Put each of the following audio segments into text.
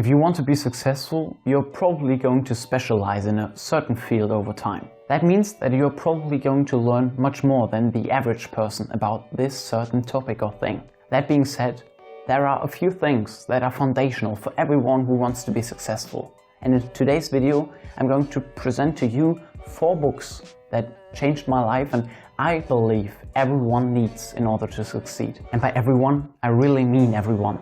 If you want to be successful, you're probably going to specialize in a certain field over time. That means that you're probably going to learn much more than the average person about this certain topic or thing. That being said, there are a few things that are foundational for everyone who wants to be successful. And in today's video, I'm going to present to you 4 books that changed my life and I believe everyone needs in order to succeed. And by everyone, I really mean everyone.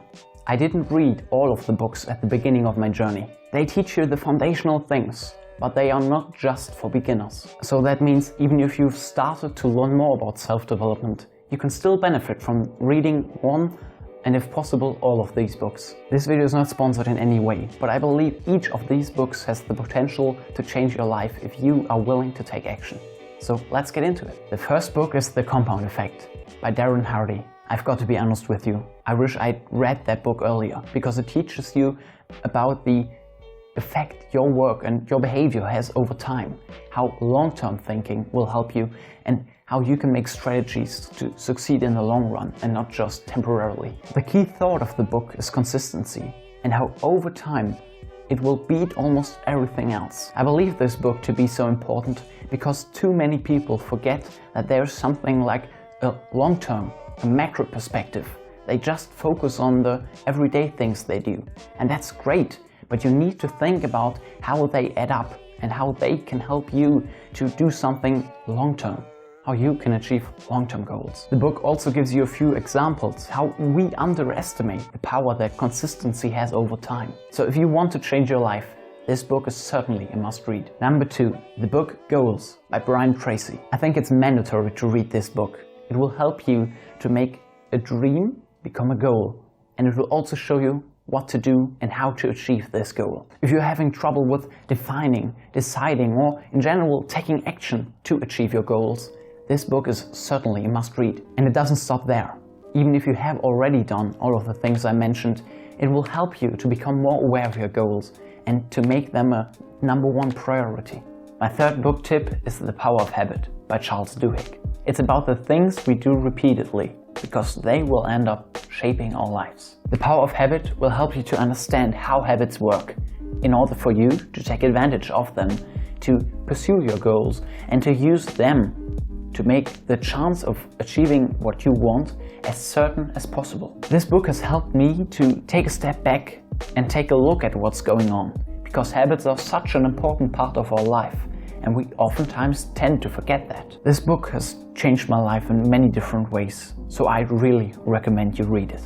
I didn't read all of the books at the beginning of my journey. They teach you the foundational things, but they are not just for beginners. So that means even if you've started to learn more about self-development, you can still benefit from reading one and if possible all of these books. This video is not sponsored in any way, but I believe each of these books has the potential to change your life if you are willing to take action. So let's get into it. The first book is The Compound Effect by Darren Hardy. I've got to be honest with you, I wish I'd read that book earlier, because it teaches you about the effect your work and your behavior has over time, how long-term thinking will help you, and how you can make strategies to succeed in the long run and not just temporarily. The key thought of the book is consistency, and how over time it will beat almost everything else. I believe this book to be so important because too many people forget that there's something like a long-term, a macro perspective. They just focus on the everyday things they do. And that's great, but you need to think about how they add up and how they can help you to do something long-term, how you can achieve long-term goals. The book also gives you a few examples how we underestimate the power that consistency has over time. So if you want to change your life, this book is certainly a must-read. Number 2, the book Goals by Brian Tracy. I think it's mandatory to read this book. It will help you to make a dream become a goal, and it will also show you what to do and how to achieve this goal. If you're having trouble with defining, deciding, or in general taking action to achieve your goals, this book is certainly a must-read. And it doesn't stop there. Even if you have already done all of the things I mentioned, it will help you to become more aware of your goals and to make them a #1 priority. My third book tip is The Power of Habit by Charles Duhigg. It's about the things we do repeatedly, because they will end up shaping our lives. The Power of Habit will help you to understand how habits work, in order for you to take advantage of them, to pursue your goals, and to use them to make the chance of achieving what you want as certain as possible. This book has helped me to take a step back and take a look at what's going on, because habits are such an important part of our life, and we oftentimes tend to forget that. This book has changed my life in many different ways, so I really recommend you read it.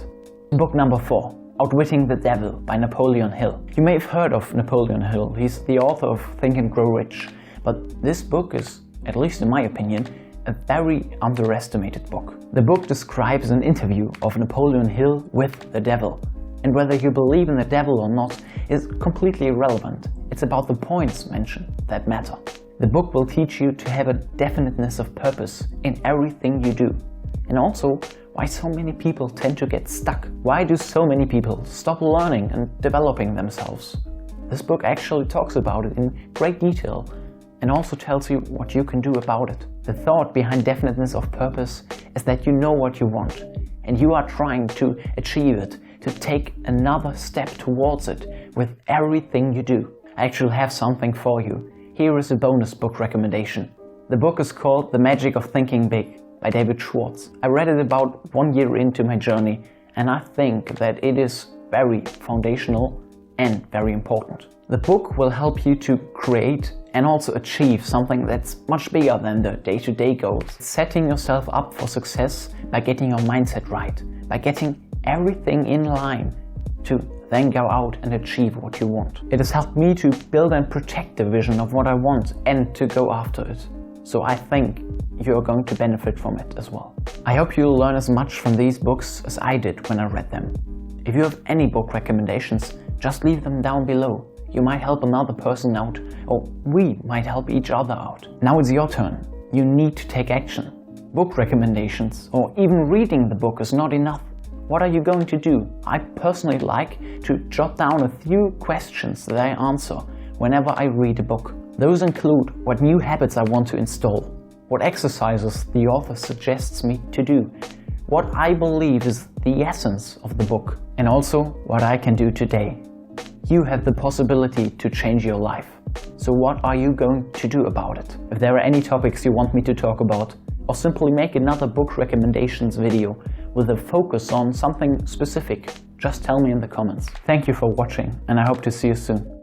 Book number 4, Outwitting the Devil by Napoleon Hill. You may have heard of Napoleon Hill. He's the author of Think and Grow Rich, but this book is, at least in my opinion, a very underestimated book. The book describes an interview of Napoleon Hill with the devil, and whether you believe in the devil or not is completely irrelevant. It's about the points mentioned that matter. The book will teach you to have a definiteness of purpose in everything you do, and also why so many people tend to get stuck. Why do so many people stop learning and developing themselves? This book actually talks about it in great detail and also tells you what you can do about it. The thought behind definiteness of purpose is that you know what you want and you are trying to achieve it, to take another step towards it with everything you do. I actually have something for you. Here is a bonus book recommendation. The book is called The Magic of Thinking Big by David Schwartz. I read it about 1 year into my journey, and I think that it is very foundational and very important. The book will help you to create and also achieve something that's much bigger than the day-to-day goals. Setting yourself up for success by getting your mindset right, by getting everything in line to then go out and achieve what you want. It has helped me to build and protect the vision of what I want and to go after it. So I think you're going to benefit from it as well. I hope you'll learn as much from these books as I did when I read them. If you have any book recommendations, just leave them down below. You might help another person out, or we might help each other out. Now it's your turn. You need to take action. Book recommendations, or even reading the book, is not enough. What are you going to do? I personally like to jot down a few questions that I answer whenever I read a book. Those include what new habits I want to install, what exercises the author suggests me to do, what I believe is the essence of the book, and also what I can do today. You have the possibility to change your life. So what are you going to do about it? If there are any topics you want me to talk about, or simply make another book recommendations video with a focus on something specific, just tell me in the comments. Thank you for watching, and I hope to see you soon.